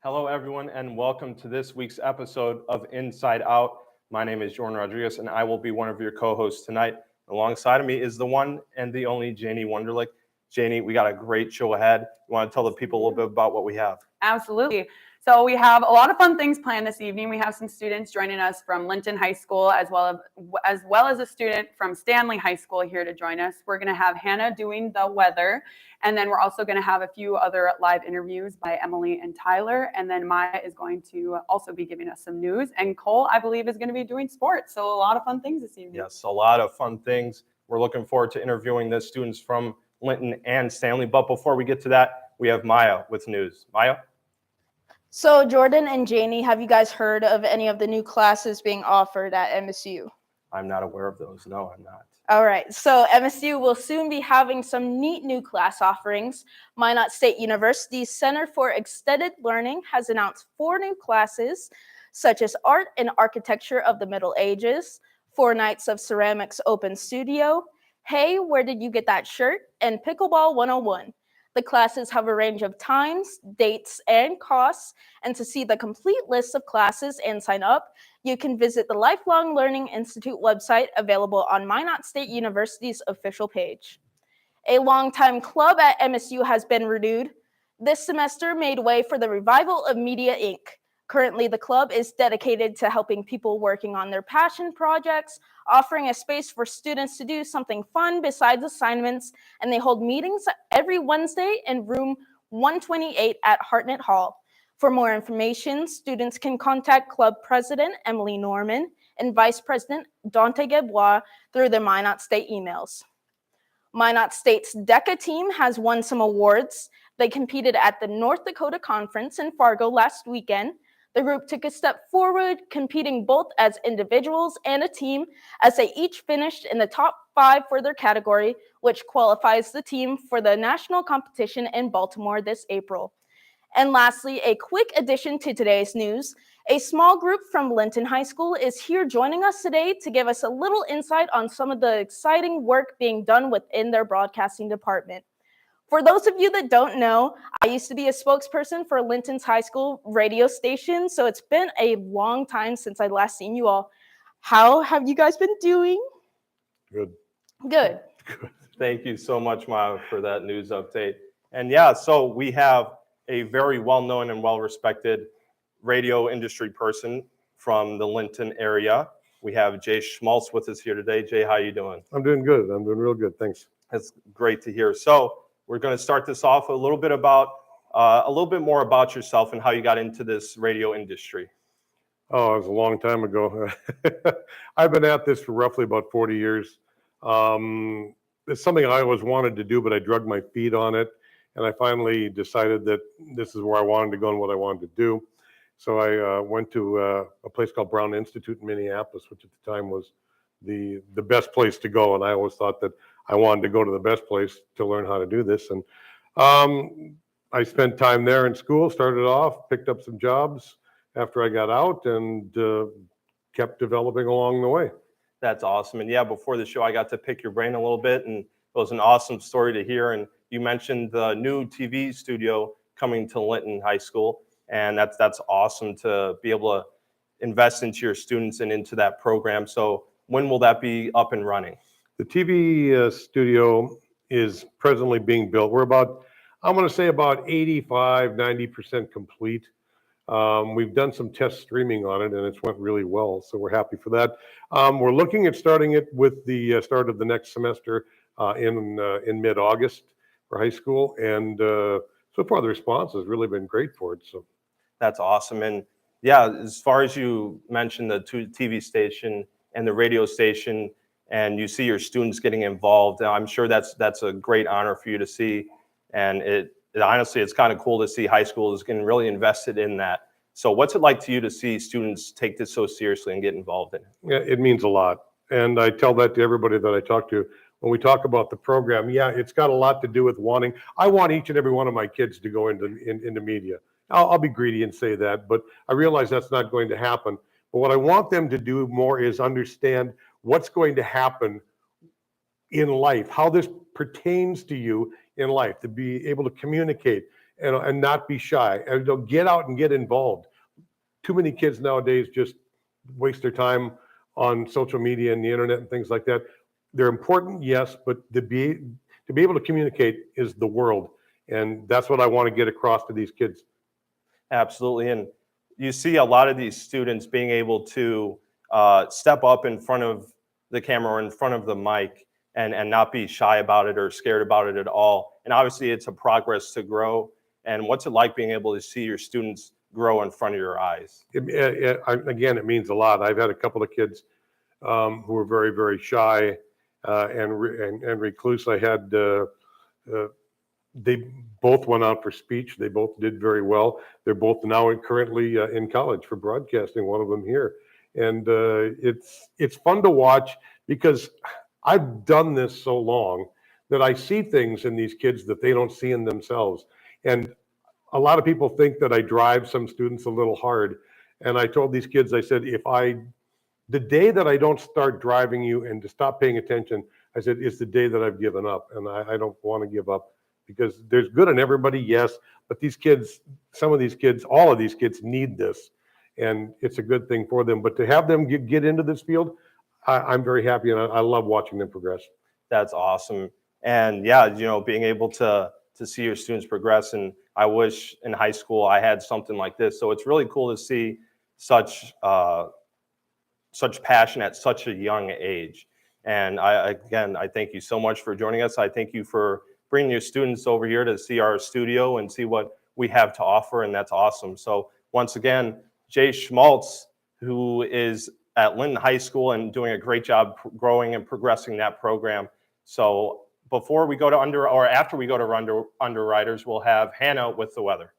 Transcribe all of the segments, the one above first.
Hello, everyone, and welcome to this week's episode of Inside Out. My name is Jordan Rodriguez, and I will be one of your co-hosts tonight. Alongside of me is the one and the only Janie Wunderlich. Janie, we got a great show ahead. You want to tell the people a little bit about what we have? Absolutely. So we have a lot of fun things planned this evening. We have some students joining us from Linton High School, as well as a student from Stanley High School here to join us. We're going to have Hannah doing the weather, and then we're also going to have a few other live interviews by Emily and Tyler, and then Maya is going to also be giving us some news, and Cole, I believe, is going to be doing sports. So a lot of fun things this evening. Yes, a lot of fun things. We're looking forward to interviewing the students from Linton and Stanley. But before we get to that, we have Maya with news. Maya? So Jordan and Janie, have you guys heard of any of the new classes being offered at MSU? I'm not aware of those. No, I'm not. All right, so MSU will soon be having some neat new class offerings. Minot State University's Center for Extended Learning has announced 4 new classes, such as Art and Architecture of the Middle Ages, 4 Nights of Ceramics Open Studio, Hey, Where Did You Get That Shirt? And Pickleball 101. The classes have a range of times, dates, and costs, and to see the complete list of classes and sign up, you can visit the Lifelong Learning Institute website available on Minot State University's official page. A longtime club at MSU has been renewed. This semester made way for the revival of Media Inc. Currently, the club is dedicated to helping people working on their passion projects, offering a space for students to do something fun besides assignments, and they hold meetings every Wednesday in room 128 at Hartnett Hall. For more information, students can contact Club President Emily Norman and Vice President Dante Gebois through the Minot State emails. Minot State's DECA team has won some awards. They competed at the North Dakota Conference in Fargo last weekend. The group took a step forward, competing both as individuals and a team, as they each finished in the top 5 for their category, which qualifies the team for the national competition in Baltimore this April. And lastly, a quick addition to today's news. A small group from Linton High School is here joining us today to give us a little insight on some of the exciting work being done within their broadcasting department. For those of you that don't know, I used to be a spokesperson for Linton's high school radio station, so it's been a long time since I last seen you all. How have you guys been doing? Good. Good. Thank you so much, Maya, for that news update. And yeah, so we have a very well-known and well-respected radio industry person from the Linton area. We have Jay Schmaltz with us here today. Jay, how you doing? I'm doing good. I'm doing real good. Thanks. That's great to hear. So we're going to start this off a little bit more about yourself and how you got into this radio industry. Oh, it was a long time ago. I've been at this for roughly about 40 years. It's something I always wanted to do, but I drug my feet on it. And I finally decided that this is where I wanted to go and what I wanted to do. So I went to a place called Brown Institute in Minneapolis, which at the time was the best place to go. And I always thought that I wanted to go to the best place to learn how to do this. And I spent time there in school, started off, picked up some jobs after I got out, and kept developing along the way. That's awesome. And yeah, before the show, I got to pick your brain a little bit, and it was an awesome story to hear. And you mentioned the new TV studio coming to Linton High School, and that's awesome to be able to invest into your students and into that program. So when will that be up and running? The TV studio is presently being built. We're I'm going to say about 85, 90% complete. We've done some test streaming on it, and it's went really well, so we're happy for that. We're looking at starting it with the start of the next semester in mid-August for high school, and so far the response has really been great for it. So that's awesome. And yeah, as far as you mentioned the TV station and the radio station, and you see your students getting involved, I'm sure that's a great honor for you to see. And it honestly, it's kind of cool to see high schools getting really invested in that. So what's it like to you to see students take this so seriously and get involved in it? Yeah, it means a lot. And I tell that to everybody that I talk to. When we talk about the program, yeah, it's got a lot to do with I want each and every one of my kids to go into media. I'll be greedy and say that, but I realize that's not going to happen. But what I want them to do more is understand what's going to happen in life, how this pertains to you in life, to be able to communicate and not be shy. And they'll get out and get involved. Too many kids nowadays just waste their time on social media and the internet and things like that. They're important, yes, but to be able to communicate is the world. And that's what I want to get across to these kids. Absolutely. And you see a lot of these students being able to step up in front of the camera or in front of the mic and not be shy about it or scared about it at all. And obviously it's a progress to grow. And what's it like being able to see your students grow in front of your eyes? Again, it means a lot. I've had a couple of kids who are very, very shy and recluse. I had, they both went out for speech. They both did very well. They're both now currently in college for broadcasting, one of them here. And it's fun to watch because I've done this so long that I see things in these kids that they don't see in themselves. And a lot of people think that I drive some students a little hard. And I told these kids, I said, the day that I don't start driving you and to stop paying attention, I said, it's the day that I've given up. And I don't want to give up because there's good in everybody, yes. But these kids, some of these kids, all of these kids need this. And it's a good thing for them. But to have them get into this field, I'm very happy and I love watching them progress. That's awesome. And yeah, being able to see your students progress. And I wish in high school I had something like this. So it's really cool to see such passion at such a young age. And I thank you so much for joining us. I thank you for bringing your students over here to see our studio and see what we have to offer. And that's awesome. So once again, Jay Schmaltz, who is at Linton High School and doing a great job growing and progressing that program. So before we go to after we go to underwriters, we'll have Hannah with the weather.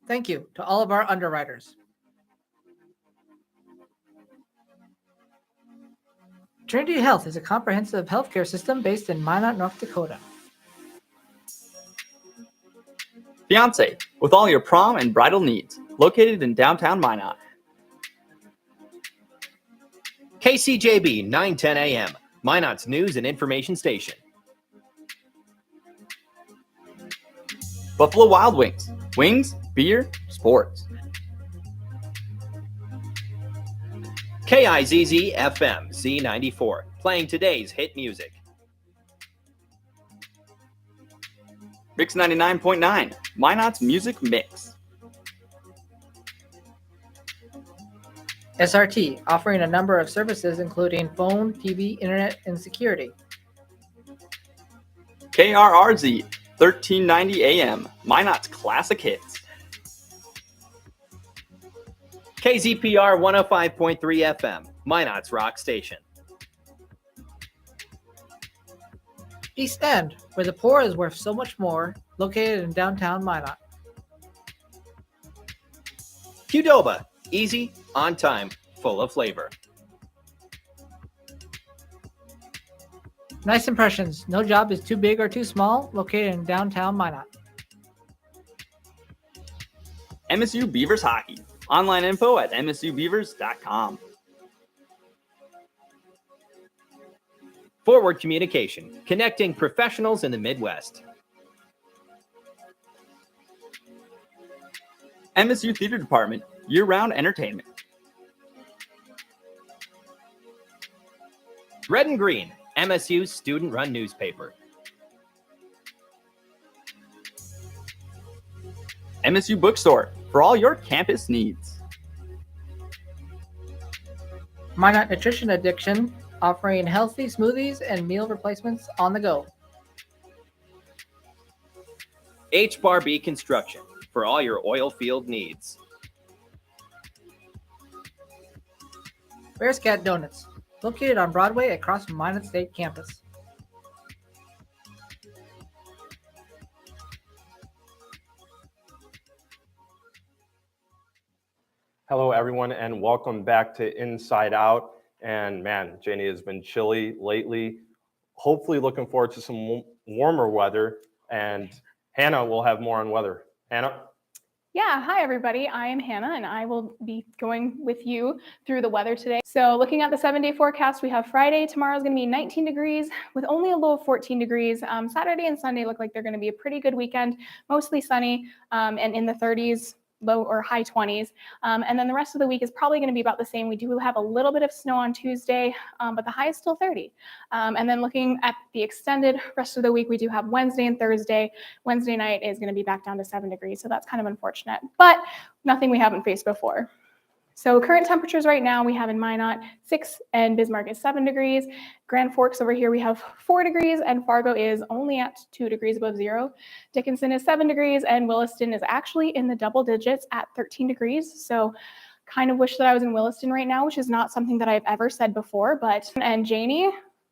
Thank you to all of our underwriters. Trinity Health is a comprehensive healthcare system based in Minot, North Dakota. Fiance, with all your prom and bridal needs, located in downtown Minot. KCJB 910 AM, Minot's news and information station. Buffalo Wild Wings, wings, beer, sports. KIZZ FM Z94, playing today's hit music. Mix 99.9, Minot's music mix. SRT, offering a number of services including phone, TV, internet, and security. KRRZ 1390 AM, Minot's classic hits. KZPR 105.3 FM, Minot's rock station. East End, where the poor is worth so much more, located in downtown Minot. Qdoba, easy, on time, full of flavor. Nice Impressions, no job is too big or too small, located in downtown Minot. MSU Beavers Hockey, online info at msubeavers.com. Forward Communication, connecting professionals in the Midwest. MSU Theater Department, year-round entertainment. Red and Green, MSU's student-run newspaper. MSU Bookstore, for all your campus needs. Minot Nutrition Addiction, offering healthy smoothies and meal replacements on the go. H-Bar-B Construction, for all your oil field needs. Bear's Cat Donuts, located on Broadway across from Minot State Campus. Hello, everyone, and welcome back to Inside Out. And man, Janie, has been chilly lately. Hopefully looking forward to some warmer weather. And Hannah will have more on weather. Hannah? Yeah, hi everybody. I am Hannah and I will be going with you through the weather today. So looking at the 7-day forecast, we have Friday, tomorrow is going to be 19 degrees with only a low of 14 degrees. Saturday and Sunday look like they're going to be a pretty good weekend, mostly sunny and in the 30s, low or high 20s. And then the rest of the week is probably going to be about the same. We do have a little bit of snow on Tuesday, but the high is still 30. And then looking at the extended rest of the week, we do have Wednesday and Thursday. Wednesday night is going to be back down to 7 degrees, so that's kind of unfortunate, but nothing we haven't faced before. So current temperatures right now, we have in Minot 6 and Bismarck is 7 degrees. Grand Forks over here, we have 4 degrees and Fargo is only at 2 degrees above zero. Dickinson is 7 degrees and Williston is actually in the double digits at 13 degrees. So kind of wish that I was in Williston right now, which is not something that I've ever said before, and Janie,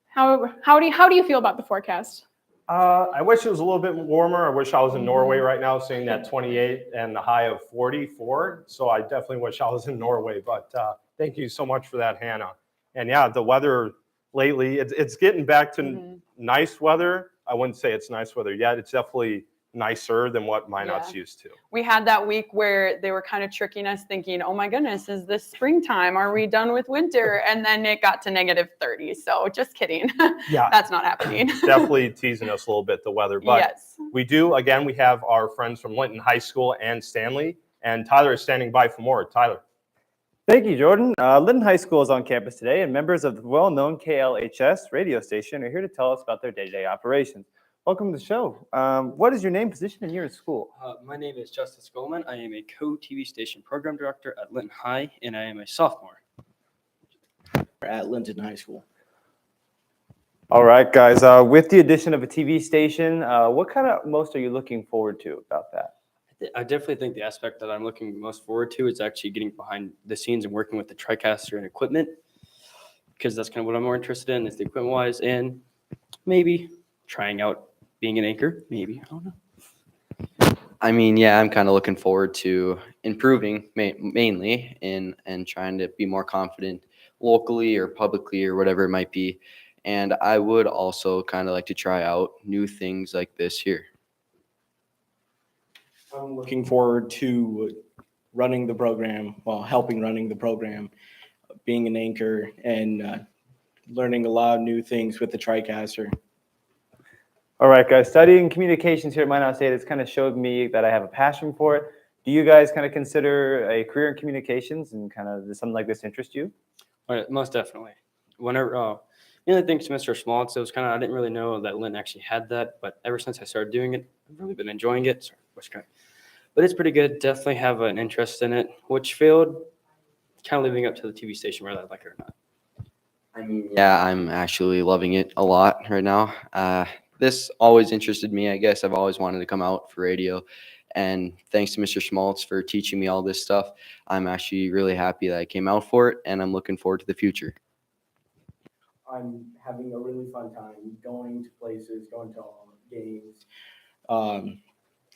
how do you feel about the forecast? I wish it was a little bit warmer. I wish I was in Norway right now, seeing that 28 and the high of 44. So I definitely wish I was in Norway. But thank you so much for that, Hannah. And yeah, the weather lately, it's getting back to nice weather. I wouldn't say it's nice weather yet. It's definitely nicer than what Minot's used to. We had that week where they were kind of tricking us thinking, oh my goodness, is this springtime? Are we done with winter? And then it got to negative 30. So just kidding. Yeah. That's not happening. Definitely teasing us a little bit, the weather. But yes. we do, again, we have our friends from Linton High School and Stanley. And Tyler is standing by for more. Tyler. Thank you, Jordan. Linton High School is on campus today, and members of the well-known KLHS radio station are here to tell us about their day-to-day operations. Welcome to the show. What is your name, position, and year in school? My name is Justice Goldman. I am a co-TV station program director at Linton High, and I am a sophomore at Linton High School. All right, guys. With the addition of a TV station, what kind of most are you looking forward to about that? I definitely think the aspect that I'm looking most forward to is actually getting behind the scenes and working with the TriCaster and equipment, because that's kind of what I'm more interested in, is the equipment-wise, and maybe trying out being an anchor, maybe. I don't know. I mean, yeah, I'm kind of looking forward to improving mainly and trying to be more confident locally or publicly or whatever it might be. And I would also kind of like to try out new things like this here. I'm looking forward to running the program, helping running the program, being an anchor, and learning a lot of new things with the TriCaster. All right, guys. Studying communications here at Minot State has kind of showed me that I have a passion for it. Do you guys kind of consider a career in communications, and kind of does something like this interest you? Most definitely. Whenever, I think Mr. Smoltz, it was kind of, I didn't really know that Lynn actually had that, but ever since I started doing it, I've really been enjoying it. Sorry, but it's pretty good. Definitely have an interest in it. Which field? Kind of leaving up to the TV station whether I like it or not. I mean, yeah, I'm actually loving it a lot right now. This always interested me. I guess I've always wanted to come out for radio. And thanks to Mr. Schmaltz for teaching me all this stuff. I'm actually really happy that I came out for it, and I'm looking forward to the future. I'm having a really fun time going to places, going to all games,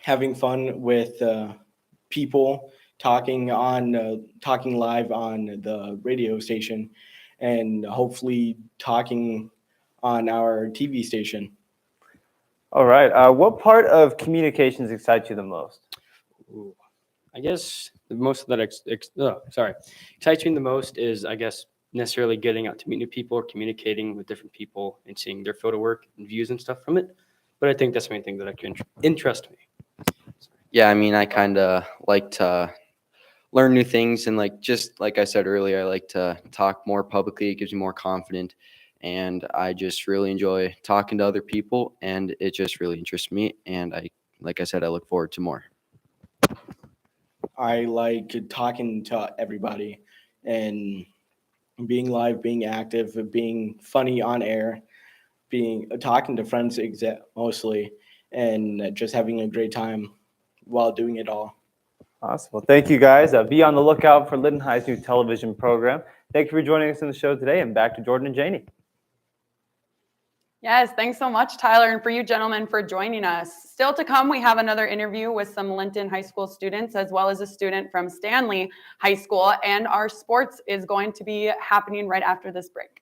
having fun with people, talking live on the radio station, and hopefully talking on our TV station. All right. What part of communications excites you the most? Ooh, I guess the most that excites me the most is, I guess, necessarily getting out to meet new people or communicating with different people and seeing their photo work and views and stuff from it. But I think that's the main thing that can interest me. Yeah, I mean, I kind of like to learn new things, and just like I said earlier, I like to talk more publicly. It gives me more confidence. And I just really enjoy talking to other people, and it just really interests me. And like I said, I look forward to more. I like talking to everybody and being live, being active, being funny on air, talking to friends mostly, and just having a great time while doing it all. Awesome. Well, thank you, guys. Be on the lookout for Linton High's new television program. Thank you for joining us on the show today, and back to Jordan and Janie. Yes, thanks so much, Tyler, and for you gentlemen for joining us. Still to come, we have another interview with some Linton High School students, as well as a student from Stanley High School, and our sports is going to be happening right after this break.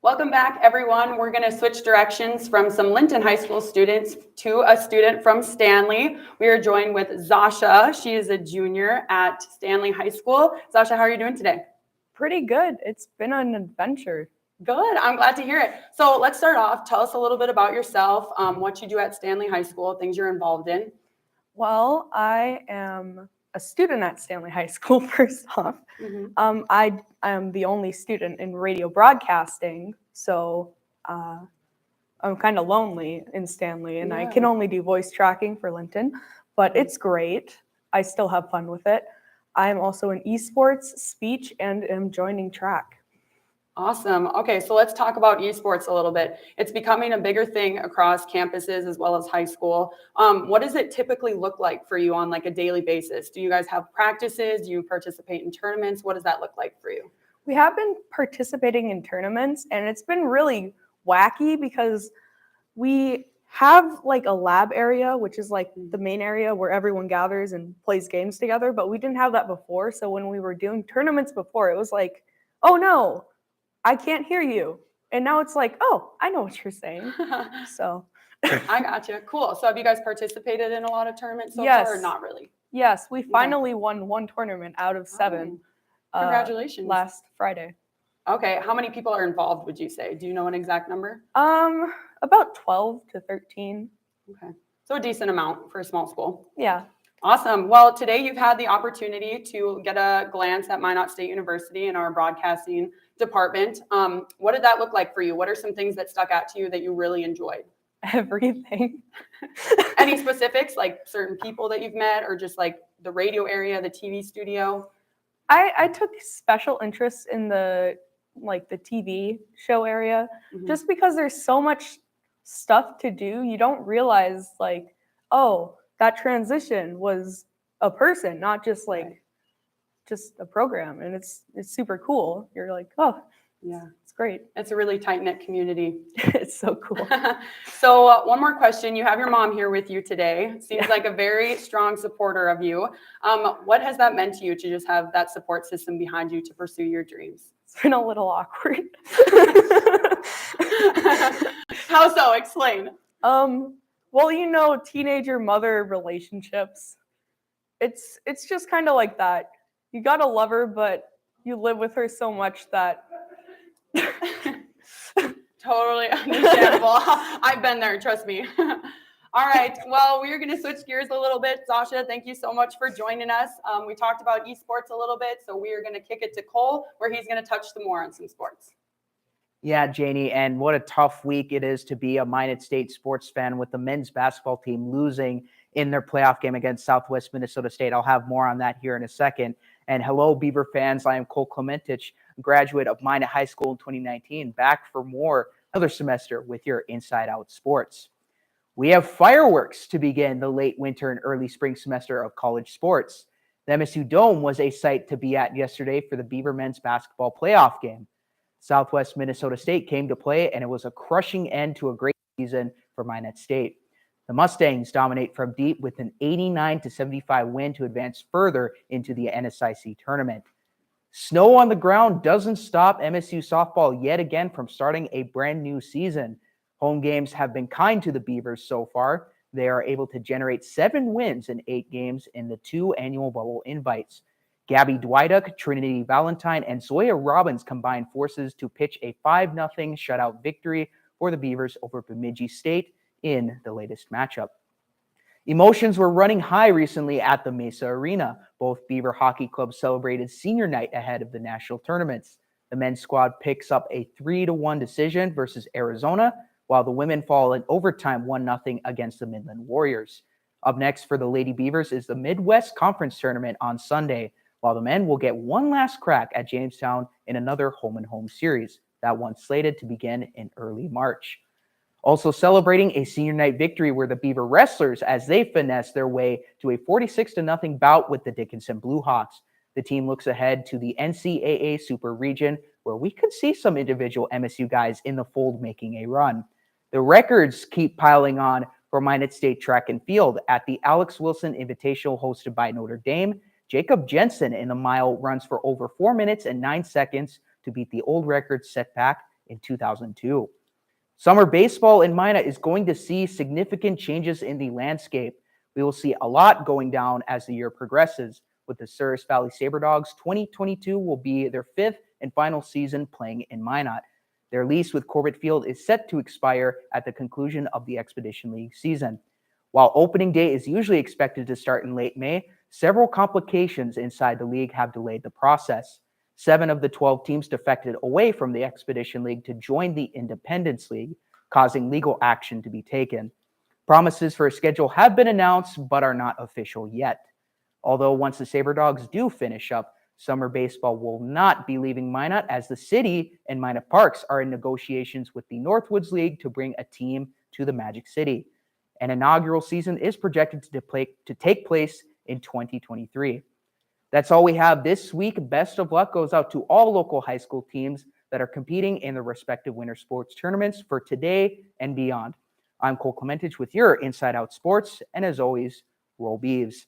Welcome back, everyone. We're going to switch directions from some Linton High School students to a student from Stanley. We are joined with Zasha. She is a junior at Stanley High School. Zasha, how are you doing today? Pretty good. It's been an adventure. Good. I'm glad to hear it. So let's start off. Tell us a little bit about yourself, what you do at Stanley High School, things you're involved in. Well, I am a student at Stanley High School, first off. Mm-hmm. I am the only student in radio broadcasting, so I'm kind of lonely in Stanley, and I can only do voice tracking for Linton, but it's great. I still have fun with it. I'm also in esports, speech, and am joining track. Awesome. Okay, so let's talk about esports a little bit. It's becoming a bigger thing across campuses as well as high school. What does it typically look like for you on like a daily basis? Do you guys have practices? Do you participate in tournaments? What does that look like for you? We have been participating in tournaments, and it's been really wacky because we have like a lab area, which is like the main area where everyone gathers and plays games together, but we didn't have that before. So when we were doing tournaments before, it was like, oh no, I can't hear you. And now it's like, oh, I know what you're saying. So I gotcha. Cool. So have you guys participated in a lot of tournaments so Yes. far or not really? Yes, we finally won one tournament out of 7. Congratulations. Last Friday. Okay. How many people are involved, would you say? Do you know an exact number? About 12 to 13. Okay. So a decent amount for a small school. Yeah. Awesome. Well, today you've had the opportunity to get a glance at Minot State University and our broadcasting department. What did that look like for you? What are some things that stuck out to you that you really enjoyed? Everything. Any specifics, like certain people that you've met, or just like the radio area, the TV studio? I took special interest in the TV show area, just because there's so much stuff to do. You don't realize like, oh, that transition was a person, not just like just a program, and it's super cool. You're like, oh, yeah, it's great. It's a really tight-knit community. It's so cool. So one more question. You have your mom here with you today. Seems like a very strong supporter of you. What has that meant to you to just have that support system behind you to pursue your dreams? It's been a little awkward. How so? Explain. Well, you know, teenager mother relationships. It's just kind of like that. You gotta love her, but you live with her so much that Totally understandable. I've been there, trust me. All right, well, we're going to switch gears a little bit. Zasha, thank you so much for joining us. We talked about esports a little bit, so we are going to kick it to Cole, where he's going to touch some more on some sports. Yeah, Janie, and what a tough week it is to be a Minot State sports fan with the men's basketball team losing in their playoff game against Southwest Minnesota State. I'll have more on that here in a second. And hello, Beaver fans. I am Cole Clementich, graduate of Minot High School in 2019, back for another semester with your Inside Out Sports. We have fireworks to begin the late winter and early spring semester of college sports. The MSU Dome was a site to be at yesterday for the Beaver men's basketball playoff game. Southwest Minnesota State came to play, and it was a crushing end to a great season for Minot State. The Mustangs dominate from deep with an 89-75 win to advance further into the NSIC tournament. Snow on the ground doesn't stop MSU softball yet again from starting a brand new season. Home games have been kind to the Beavers so far. They are able to generate 7 wins in 8 games in the 2 annual bubble invites. Gabby Dwiduk, Trinity Valentine, and Zoya Robbins combined forces to pitch a 5-0 shutout victory for the Beavers over Bemidji State in the latest matchup. Emotions were running high recently at the Mesa Arena. Both Beaver hockey clubs celebrated senior night ahead of the national tournaments. The men's squad picks up a 3-1 decision versus Arizona, while the women fall in overtime 1-0 against the Midland Warriors. Up next for the Lady Beavers is the Midwest Conference Tournament on Sunday, while the men will get one last crack at Jamestown in another home-and-home series. That one slated to begin in early March. Also celebrating a senior night victory were the Beaver Wrestlers as they finessed their way to a 46-0 bout with the Dickinson Blue Hawks. The team looks ahead to the NCAA Super Region, where we could see some individual MSU guys in the fold making a run. The records keep piling on for Minot State Track and Field. At the Alex Wilson Invitational hosted by Notre Dame, Jacob Jensen in the mile runs for over 4 minutes and 9 seconds to beat the old record set back in 2002. Summer baseball in Minot is going to see significant changes in the landscape. We will see a lot going down as the year progresses. With the Souris Valley SaberDogs, 2022 will be their 5th and final season playing in Minot. Their lease with Corbett Field is set to expire at the conclusion of the Expedition League season. While opening day is usually expected to start in late May, several complications inside the league have delayed the process. 7 of the 12 teams defected away from the Expedition League to join the Independence League, causing legal action to be taken. Promises for a schedule have been announced, but are not official yet. Although once the SaberDogs do finish up, summer baseball will not be leaving Minot, as the city and Minot Parks are in negotiations with the Northwoods League to bring a team to the Magic City. An inaugural season is projected to take place in 2023. That's all we have this week. Best of luck goes out to all local high school teams that are competing in their respective winter sports tournaments for today and beyond. I'm Cole Clementich with your Inside Out Sports, and as always, roll Beavs.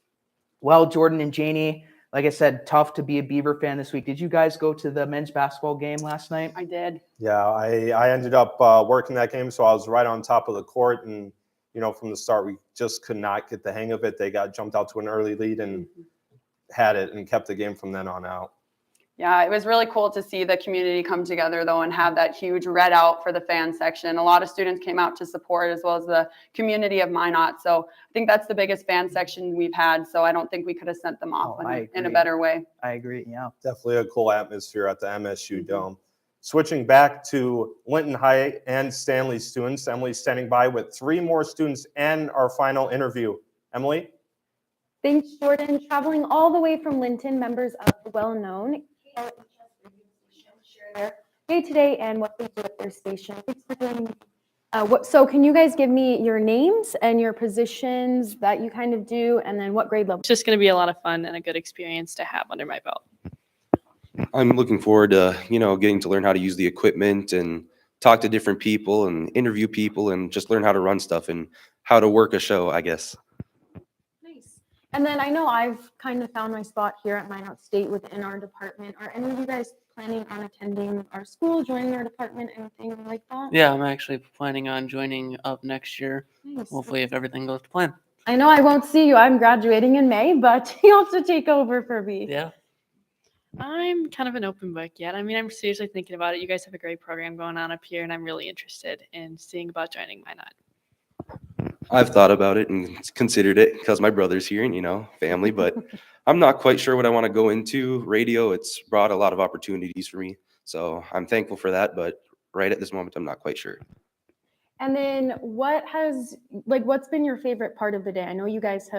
Well, Jordan and Janie, like I said, tough to be a Beaver fan this week. Did you guys go to the men's basketball game last night? I did. Yeah, I ended up working that game, so I was right on top of the court, and from the start we just could not get the hang of it. They got jumped out to an early lead and had it and kept the game from then on out. Yeah, it was really cool to see the community come together, though, and have that huge red out for the fan section. A lot of students came out to support, as well as the community of Minot. So I think that's the biggest fan section we've had. So I don't think we could have sent them off in a better way. I agree, yeah. Definitely a cool atmosphere at the MSU Dome. Switching back to Linton High and Stanley students, Emily's standing by with 3 more students and our final interview. Emily? Thanks, Jordan. Traveling all the way from Linton, members of the well-known KLHS radio station share their day today and what they do at their station. Thanks for joining me. So can you guys give me your names and your positions that you kind of do, and then what grade level? It's just going to be a lot of fun and a good experience to have under my belt. I'm looking forward to, getting to learn how to use the equipment and talk to different people and interview people and just learn how to run stuff and how to work a show, I guess. Nice. And then I know I've kind of found my spot here at Minot State within our department. Are any of you guys planning on attending our school, joining our department, anything like that? Yeah, I'm actually planning on joining up next year. Nice. Hopefully, if everything goes to plan. I know I won't see you. I'm graduating in May, but you have to take over for me. Yeah. I'm kind of an open book yet. I mean, I'm seriously thinking about it. You guys have a great program going on up here, and I'm really interested in seeing about joining Minot. I've thought about it and considered it because my brother's here and, family, but I'm not quite sure what I want to go into. Radio, it's brought a lot of opportunities for me. So I'm thankful for that, but right at this moment, I'm not quite sure. And then what's been your favorite part of the day? I know you guys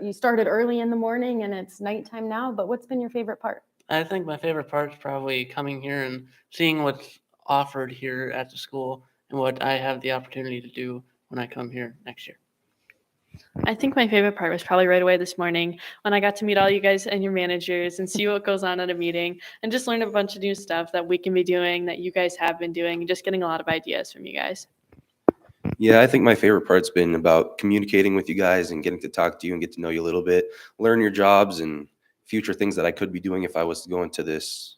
you started early in the morning and it's nighttime now, but what's been your favorite part? I think my favorite part is probably coming here and seeing what's offered here at the school and what I have the opportunity to do when I come here next year. I think my favorite part was probably right away this morning when I got to meet all you guys and your managers and see what goes on at a meeting and just learn a bunch of new stuff that we can be doing, that you guys have been doing, and just getting a lot of ideas from you guys. Yeah, I think my favorite part's been about communicating with you guys and getting to talk to you and get to know you a little bit, learn your jobs and future things that I could be doing if I was to go into this,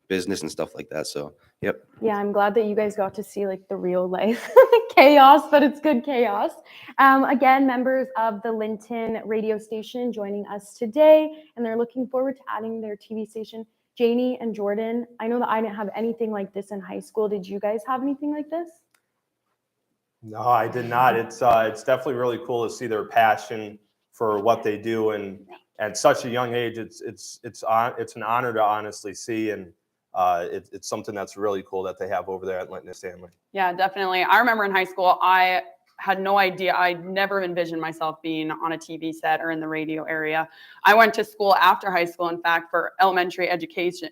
business and stuff like that. So Yep. Yeah, I'm glad that you guys got to see like the real life chaos, but it's good chaos. Again, members of the Linton radio station joining us today, and they're looking forward to adding their TV station. Janie and Jordan, I know that I didn't have anything like this in high school. Did you guys have anything like this? No, I did not. It's definitely really cool to see their passion for what they do, and at such a young age, it's an honor to honestly see, and it's something that's really cool that they have over there at Linton and Stanley. Yeah, definitely. I remember in high school, I had no idea. I never envisioned myself being on a TV set or in the radio area. I went to school after high school, in fact, for elementary education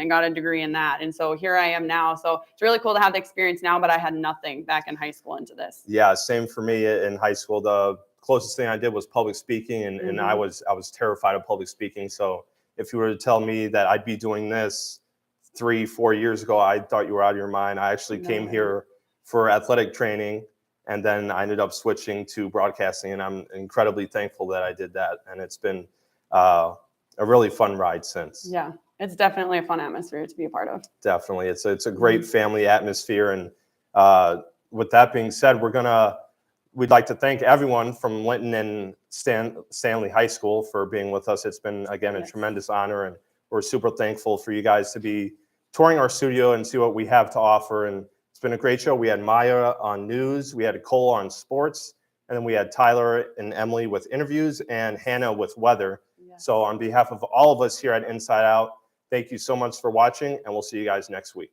and got a degree in that. And so here I am now. So it's really cool to have the experience now, but I had nothing back in high school into this. Yeah, same for me in high school. The closest thing I did was public speaking, and I was terrified of public speaking. So if you were to tell me that I'd be doing this 3-4 years ago, I thought you were out of your mind. I actually came here for athletic training, and then I ended up switching to broadcasting, and I'm incredibly thankful that I did that. And it's been a really fun ride since. Yeah, it's definitely a fun atmosphere to be a part of. Definitely. It's a great family atmosphere. And with that being said, we'd like to thank everyone from Linton and Stanley High School for being with us. It's been, again, a tremendous honor, and we're super thankful for you guys to be touring our studio and see what we have to offer. And it's been a great show. We had Maya on news, we had Cole on sports, and then we had Tyler and Emily with interviews, and Hannah with weather. So on behalf of all of us here at Inside Out, thank you so much for watching, and we'll see you guys next week.